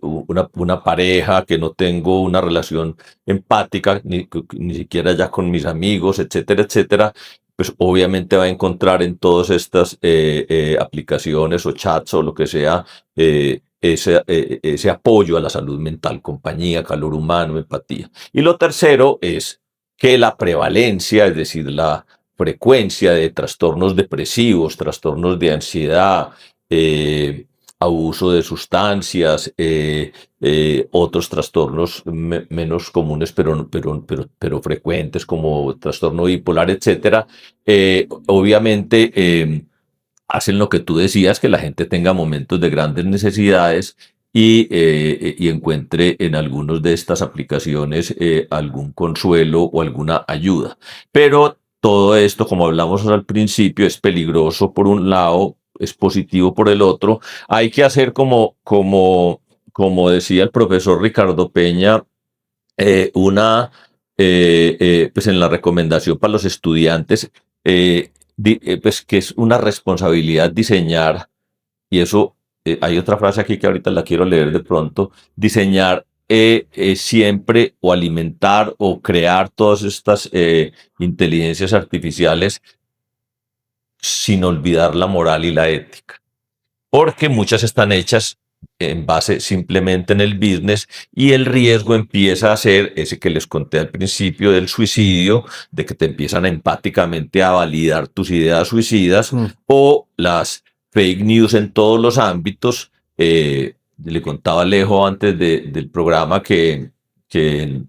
una pareja, que no tengo una relación empática, ni siquiera ya con mis amigos, etcétera, etcétera, pues obviamente va a encontrar en todas estas aplicaciones o chats o lo que sea, ese apoyo a la salud mental, compañía, calor humano, empatía. Y lo tercero es que la prevalencia, es decir, la frecuencia de trastornos depresivos, trastornos de ansiedad, abuso de sustancias, otros trastornos menos comunes pero frecuentes como trastorno bipolar, etcétera, obviamente hacen lo que tú decías, que la gente tenga momentos de grandes necesidades y encuentre en algunas de estas aplicaciones algún consuelo o alguna ayuda. Pero todo esto, como hablamos al principio, es peligroso por un lado, es positivo por el otro. Hay que hacer como decía el profesor Ricardo Peña, pues en la recomendación para los estudiantes, pues que es una responsabilidad diseñar, y eso, hay otra frase aquí que ahorita la quiero leer de pronto, diseñar siempre o alimentar o crear todas estas inteligencias artificiales sin olvidar la moral y la ética, porque muchas están hechas en base simplemente en el business y el riesgo empieza a ser ese que les conté al principio del suicidio, de que te empiezan empáticamente a validar tus ideas suicidas o las fake news en todos los ámbitos. Le contaba a Alejo antes del programa que en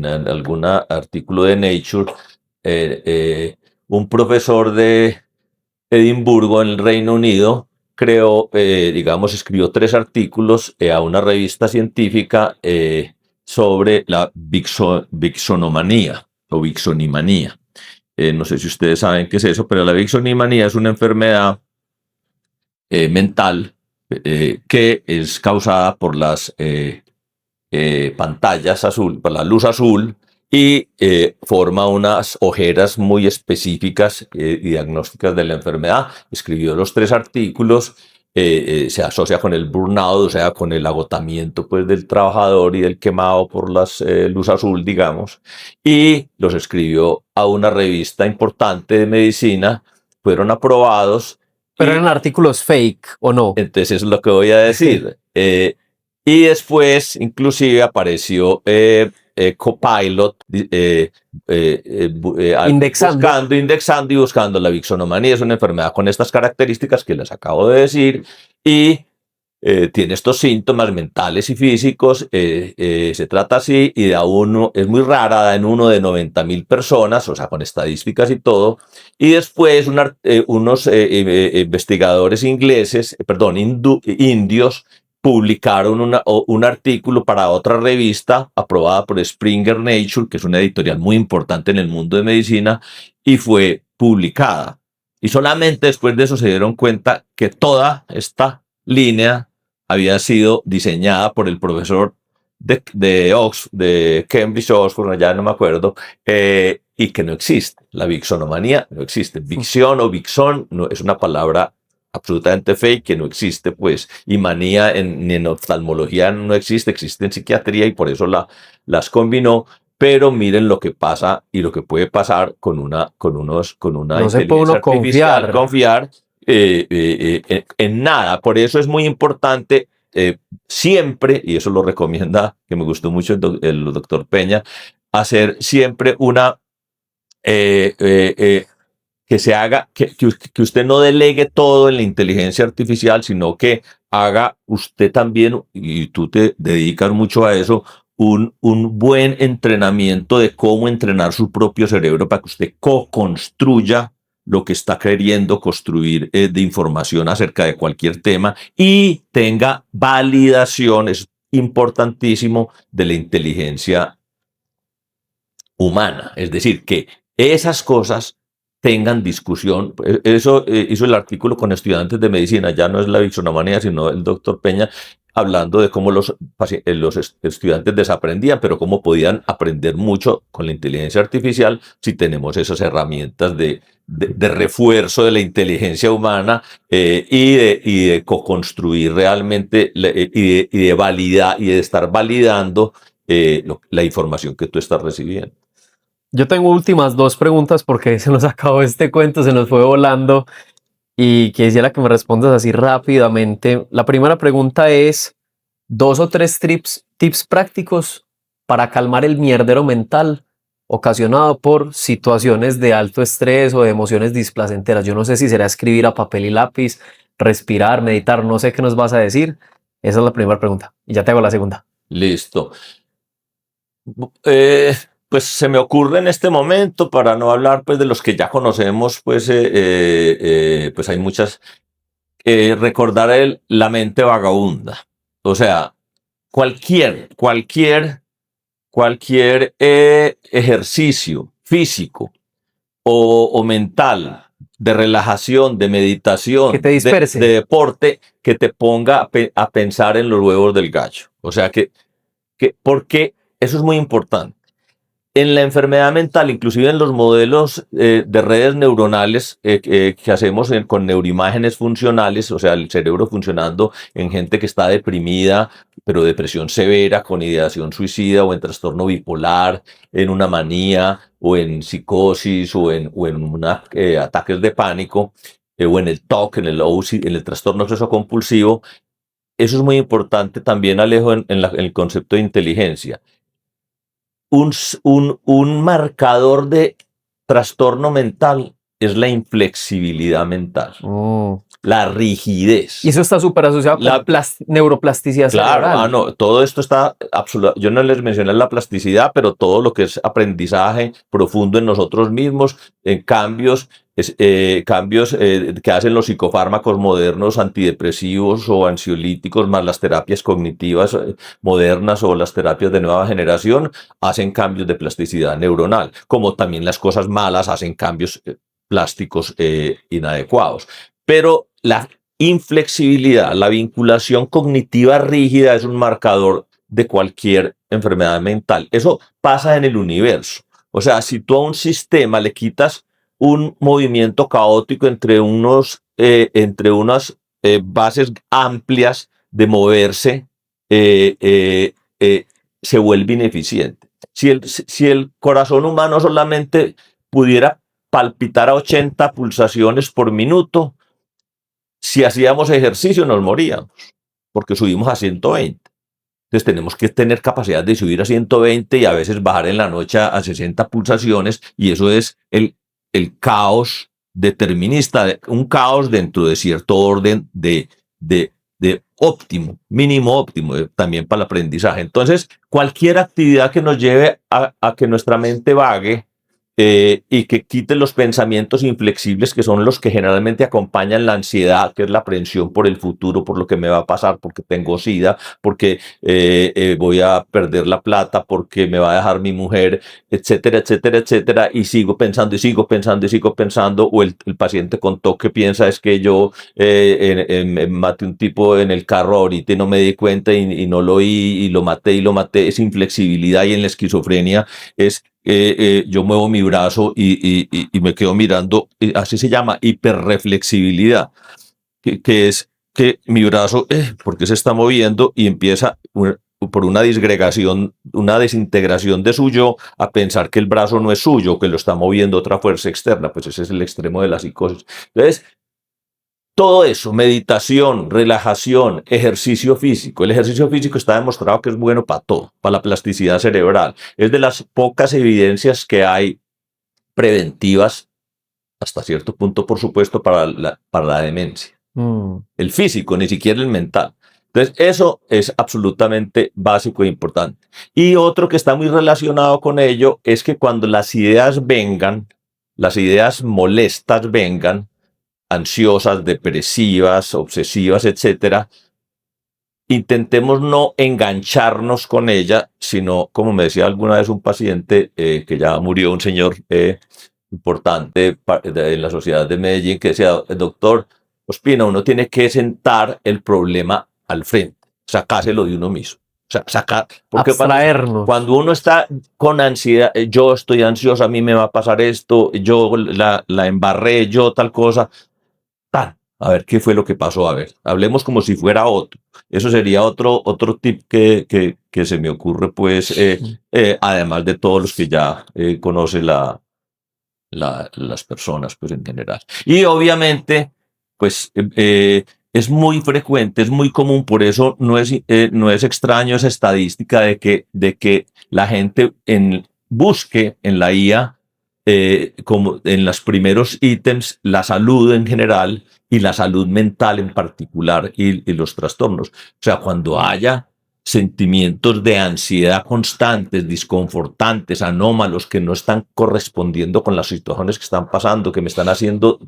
algún artículo de Nature, un profesor de Edimburgo, en el Reino Unido, creó, digamos, escribió 3 artículos a una revista científica sobre la vixonomanía o vixonimanía. No sé si ustedes saben qué es eso, pero la vixonimanía es una enfermedad mental que es causada por las pantallas azul, por la luz azul, y forma unas ojeras muy específicas y diagnósticas de la enfermedad. Escribió los 3 artículos, se asocia con el burnout, o sea, con el agotamiento pues, del trabajador y del quemado por la luz azul, digamos, y los escribió a una revista importante de medicina, fueron aprobados. Pero eran artículos fake, ¿o no? Entonces eso es lo que voy a decir. Y después, inclusive, apareció Copilot indexando y buscando la vixonomanía. Es una enfermedad con estas características que les acabo de decir y tiene estos síntomas mentales y físicos. Se trata así y es muy rara, da en uno de 90.000 personas, o sea, con estadísticas y todo. Y después unos investigadores ingleses, indios, publicaron un artículo para otra revista aprobada por Springer Nature, que es una editorial muy importante en el mundo de medicina, y fue publicada. Y solamente después de eso se dieron cuenta que toda esta línea había sido diseñada por el profesor de Cambridge o Oxford, ya no me acuerdo, y que no existe. La vixonomanía no existe. Vixión o vixón no, es una palabra absolutamente fake, que no existe, pues, y manía ni en oftalmología no existe, existe en psiquiatría y por eso las combinó. Pero miren lo que pasa y lo que puede pasar con una No se puede inteligencia uno artificial, confiar en nada. Por eso es muy importante siempre, y eso lo recomienda, que me gustó mucho el doctor Peña, hacer siempre que que se haga, que usted no delegue todo en la inteligencia artificial, sino que haga usted también, y tú te dedicas mucho a eso, un buen entrenamiento de cómo entrenar su propio cerebro para que usted co-construya lo que está queriendo construir de información acerca de cualquier tema y tenga validación, es importantísimo, de la inteligencia humana. Es decir, que esas cosas tengan discusión. Eso hizo el artículo con estudiantes de medicina, ya no es la Vixonomanía, sino el doctor Peña, hablando de cómo los estudiantes desaprendían, pero cómo podían aprender mucho con la inteligencia artificial si tenemos esas herramientas de refuerzo de la inteligencia humana y de co-construir realmente y de validar y de estar validando la información que tú estás recibiendo. Yo tengo últimas dos preguntas porque se nos acabó este cuento, se nos fue volando y quisiera que me respondas así rápidamente. La primera pregunta es, 2 o 3 tips prácticos para calmar el mierdero mental ocasionado por situaciones de alto estrés o de emociones displacenteras. Yo no sé si será escribir a papel y lápiz, respirar, meditar, no sé qué nos vas a decir. Esa es la primera pregunta y ya te hago la segunda. Listo. Pues se me ocurre en este momento, para no hablar pues de los que ya conocemos, pues hay muchas. Recordar la mente vagabunda. O sea, cualquier ejercicio físico o mental, de relajación, de Que meditación, te disperse. de deporte, que te ponga a pensar en los huevos del gallo. O sea, porque eso es muy importante. En la enfermedad mental, inclusive en los modelos de redes neuronales que hacemos con neuroimágenes funcionales, o sea, el cerebro funcionando en gente que está deprimida, pero depresión severa, con ideación suicida o en trastorno bipolar, en una manía o en psicosis o en ataques de pánico, o en el TOC, en el OCD, en el trastorno obsesivo compulsivo. Eso es muy importante también, Alejo, en el concepto de inteligencia. Un marcador de trastorno mental es la inflexibilidad mental, la rigidez. Y eso está súper asociado con neuroplasticidad Claro, cerebral. no, todo esto está absoluto. Yo no les mencioné la plasticidad, pero todo lo que es aprendizaje profundo en nosotros mismos, en cambios que hacen los psicofármacos modernos, antidepresivos o ansiolíticos, más las terapias cognitivas modernas o las terapias de nueva generación, hacen cambios de plasticidad neuronal, como también las cosas malas hacen cambios plásticos inadecuados. Pero la inflexibilidad, la vinculación cognitiva rígida, es un marcador de cualquier enfermedad mental. Eso pasa en el universo. O sea, si tú a un sistema le quitas un movimiento caótico entre unas bases amplias de moverse, se vuelve ineficiente. Si el corazón humano solamente pudiera palpitar a 80 pulsaciones por minuto, si hacíamos ejercicio nos moríamos, porque subimos a 120. Entonces tenemos que tener capacidad de subir a 120 y a veces bajar en la noche a 60 pulsaciones, y eso es el caos determinista, un caos dentro de cierto orden de óptimo, mínimo óptimo, también para el aprendizaje. Entonces, cualquier actividad que nos lleve a que nuestra mente vague y que quite los pensamientos inflexibles, que son los que generalmente acompañan la ansiedad, que es la aprensión por el futuro, por lo que me va a pasar, porque tengo SIDA, porque voy a perder la plata, porque me va a dejar mi mujer, etcétera, etcétera, etcétera, y sigo pensando y sigo pensando y sigo pensando, o el paciente con TOC que piensa es que yo maté un tipo en el carro ahorita y no me di cuenta y no lo oí y lo maté, es inflexibilidad. Y en la esquizofrenia es yo muevo mi brazo y me quedo mirando, así se llama hiperreflexibilidad, que es que mi brazo, ¿por qué se está moviendo? Y empieza por una disgregación, una desintegración de su yo, a pensar que el brazo no es suyo, que lo está moviendo otra fuerza externa. Pues ese es el extremo de la psicosis. Entonces, todo eso, meditación, relajación, ejercicio físico. El ejercicio físico está demostrado que es bueno para todo, para la plasticidad cerebral. Es de las pocas evidencias que hay preventivas hasta cierto punto, por supuesto, para la demencia. El físico, ni siquiera el mental. Entonces, eso es absolutamente básico e importante. Y otro que está muy relacionado con ello es que cuando las ideas vengan, las ideas molestas vengan, ansiosas, depresivas, obsesivas, etcétera, intentemos no engancharnos con ella, sino, como me decía alguna vez un paciente que ya murió, un señor importante en la sociedad de Medellín, que decía, doctor Ospina, uno tiene que sentar el problema al frente, sacárselo de uno mismo. O sea, sacar, porque abstraernos. cuando uno está con ansiedad, yo estoy ansioso, a mí me va a pasar esto, yo la embarré, yo tal cosa, tal. A ver, ¿qué fue lo que pasó? A ver, hablemos como si fuera otro. Eso sería otro tip que se me ocurre, pues, además de todos los que ya conoce las personas, pues, en general. Y obviamente, pues, es muy frecuente, es muy común, por eso no es extraño esa estadística de que la gente busque en la IA, como en los primeros ítems, la salud en general y la salud mental en particular y los trastornos. O sea, cuando haya sentimientos de ansiedad constantes, disconfortantes, anómalos, que no están correspondiendo con las situaciones que están pasando, que me están haciendo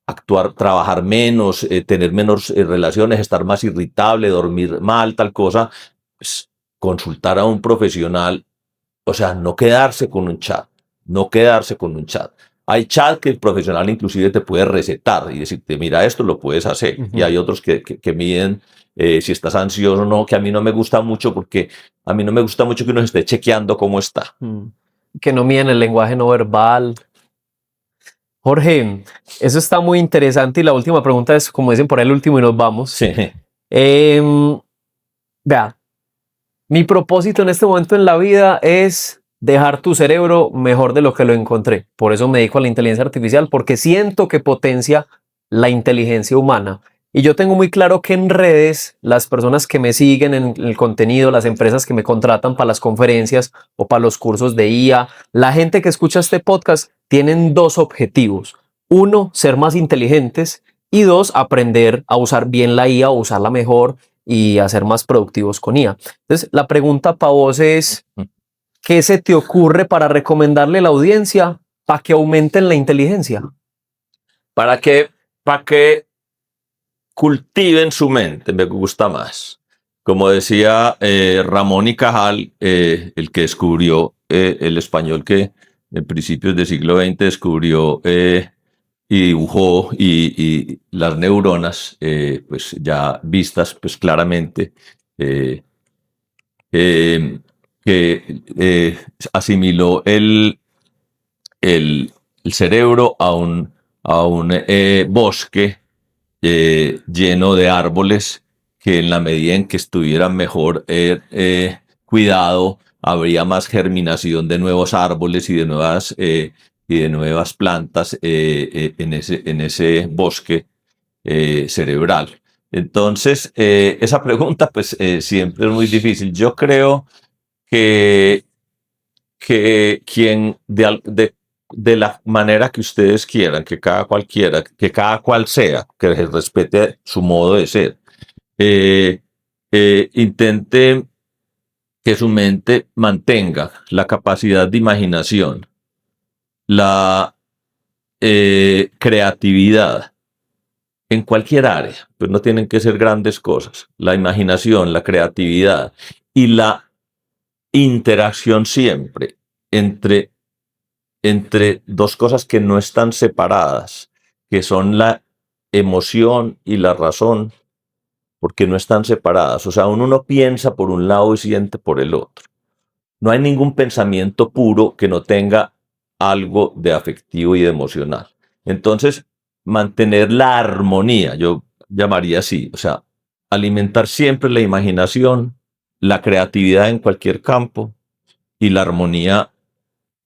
actuar, trabajar menos, tener menos relaciones, estar más irritable, dormir mal, tal cosa, pues, consultar a un profesional, o sea, no quedarse con un chat, no quedarse con un chat. Hay chat que el profesional inclusive te puede recetar y decirte, mira, esto lo puedes hacer. Y hay otros que miden si estás ansioso o no, que a mí no me gusta mucho porque a mí no me gusta mucho que uno esté chequeando cómo está. Que no miden el lenguaje no verbal. Jorge, eso está muy interesante y la última pregunta es, como dicen por ahí, el último y nos vamos. Sí. Vea, mi propósito en este momento en la vida es dejar tu cerebro mejor de lo que lo encontré. Por eso me dedico a la inteligencia artificial, porque siento que potencia la inteligencia humana. Y yo tengo muy claro que en redes, las personas que me siguen en el contenido, las empresas que me contratan para las conferencias o para los cursos de IA, la gente que escucha este podcast, tienen dos objetivos. Uno, ser más inteligentes y dos, aprender a usar bien la IA o usarla mejor y a ser más productivos con IA. Entonces, la pregunta para vos es, ¿qué se te ocurre para recomendarle a la audiencia para que aumenten la inteligencia? Para que cultiven su mente, me gusta más. Como decía Ramón y Cajal, el que descubrió el español que en principios del siglo XX descubrió y dibujó y las neuronas, pues ya vistas pues claramente, que asimiló el cerebro a un bosque lleno de árboles que en la medida en que estuvieran mejor cuidado, habría más germinación de nuevos árboles y de nuevas plantas en ese bosque cerebral. Entonces, esa pregunta pues siempre es muy difícil. Yo creo que, que quien de la manera que ustedes quieran, que cada cual quiera, que cada cual sea, que respete su modo de ser, intente que su mente mantenga la capacidad de imaginación, la creatividad en cualquier área, pues no tienen que ser grandes cosas, la imaginación, la creatividad y la interacción siempre entre dos cosas que no están separadas, que son la emoción y la razón, porque no están separadas. O sea, uno no piensa por un lado y siente por el otro. No hay ningún pensamiento puro que no tenga algo de afectivo y de emocional. Entonces, mantener la armonía, yo llamaría así, o sea, alimentar siempre la imaginación, la creatividad en cualquier campo y la armonía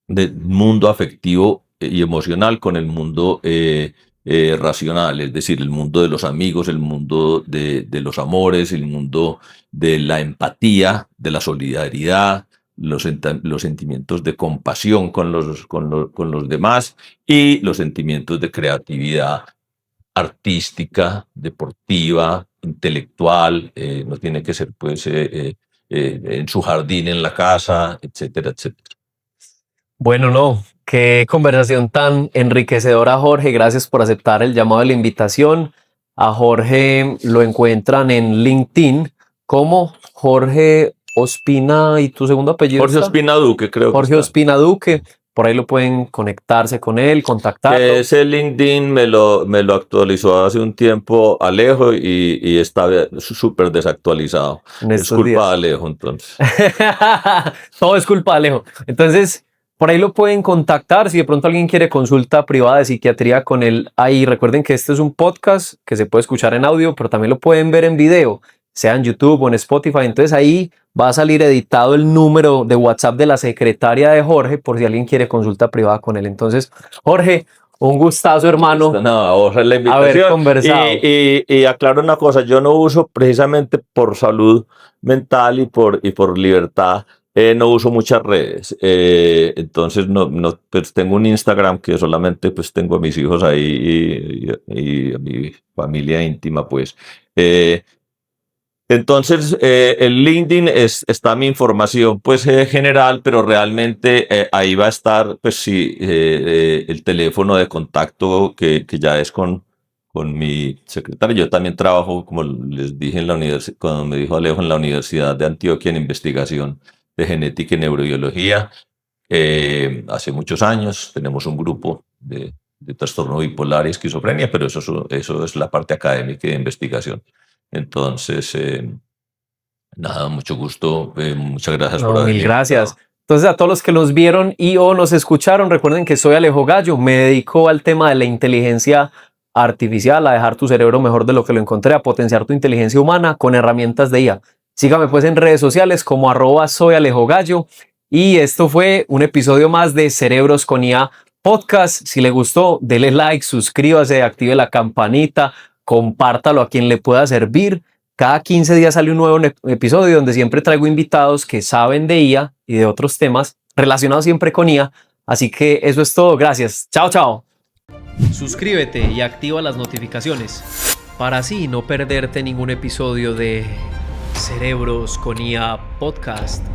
del mundo afectivo y emocional con el mundo racional, es decir, el mundo de los amigos, el mundo de los amores, el mundo de la empatía, de la solidaridad, los sentimientos de compasión con los demás y los sentimientos de creatividad artística, deportiva, intelectual, no tiene que ser pues en su jardín, en la casa, etcétera, etcétera. Bueno, no, qué conversación tan enriquecedora, Jorge. Gracias por aceptar el llamado de la invitación. A Jorge lo encuentran en LinkedIn como Jorge Ospina y tu segundo apellido. Jorge Ospina Duque, creo Jorge que está. Ospina Duque. Por ahí lo pueden conectarse con él, contactarlo. Ese LinkedIn me lo actualizó hace un tiempo Alejo y está súper desactualizado. Es culpa de Alejo, entonces. Todo es culpa de Alejo. Entonces, por ahí lo pueden contactar si de pronto alguien quiere consulta privada de psiquiatría con él. Ahí recuerden que este es un podcast que se puede escuchar en audio, pero también lo pueden ver en video, sea en YouTube o en Spotify. Entonces ahí va a salir editado el número de WhatsApp de la secretaria de Jorge por si alguien quiere consulta privada con él. Entonces, Jorge, un gustazo, hermano. No, vos la invitación. Haber conversado. Y aclaro una cosa, yo no uso precisamente por salud mental y por libertad, no uso muchas redes. Entonces pues tengo un Instagram que solamente pues tengo a mis hijos ahí y a mi familia íntima pues. Entonces, el LinkedIn está mi información pues general, pero realmente ahí va a estar pues sí, el teléfono de contacto que ya es con mi secretario. Yo también trabajo, como les dije en la universidad, cuando me dijo Alejo, en la Universidad de Antioquia en investigación de genética y neurobiología. Hace muchos años tenemos un grupo de trastorno bipolar y esquizofrenia, pero eso es la parte académica y de investigación. Entonces, nada, mucho gusto, muchas gracias por haberme Mil gracias. invitado. Entonces, a todos los que nos vieron y o nos escucharon, recuerden que soy Alejo Gallo, me dedico al tema de la inteligencia artificial, a dejar tu cerebro mejor de lo que lo encontré, a potenciar tu inteligencia humana con herramientas de IA. Sígame pues en redes sociales como @soyalejogallo y esto fue un episodio más de Cerebros con IA Podcast. Si le gustó, dele like, suscríbase, active la campanita, compártalo a quien le pueda servir. Cada 15 días sale un nuevo episodio donde siempre traigo invitados que saben de IA y de otros temas relacionados siempre con IA. Así que eso es todo. Gracias. Chao, chao. Suscríbete y activa las notificaciones para así no perderte ningún episodio de Cerebros con IA Podcast.